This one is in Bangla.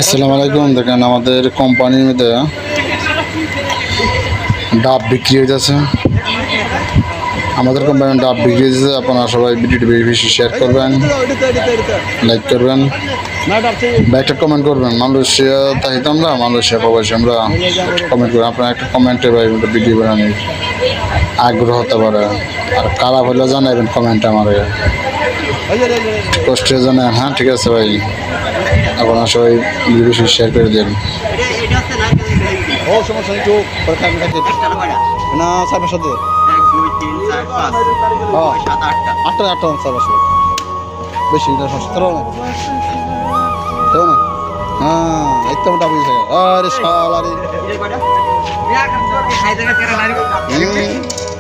আসসালামু আলাইকুম। দেখেন আমাদের কোম্পানির মধ্যে ডাব বিক্রি হইতেছে। আমাদের কোম্পানির ডাব বিক্রি হয়েছে। আপনারা সবাই ভিডিওটি বেশি বেশি শেয়ার করবেন, লাইক করবেন, একটা কমেন্ট করবেন। মালয়েশিয়া তাহিত আমরা মালয়েশিয়া প্রবাসী আমরা কমেন্ট করবেন। আপনারা একটা কমেন্টে ভাই ভিডিও বানানোর আগ্রহ হতে পারে। আর খারাপ হলে জানাবেন কমেন্টে আমারে, কষ্টে জানান। হ্যাঁ ঠিক আছে ভাই, আপনারা সবাই ভিডিও বেশি শেয়ার করে দেন। ও সমস্যা একটু না সাইবার সাথে 1 2 3 4 5 6 7 8টা আটটা সাইবার সাথে বেশি না সমস্যা তাও না হ্যাঁ একদম ডাবল থাকে আরে শালা রে এটা কয়টা? 1 2 3 4 5 6 7 8 9 10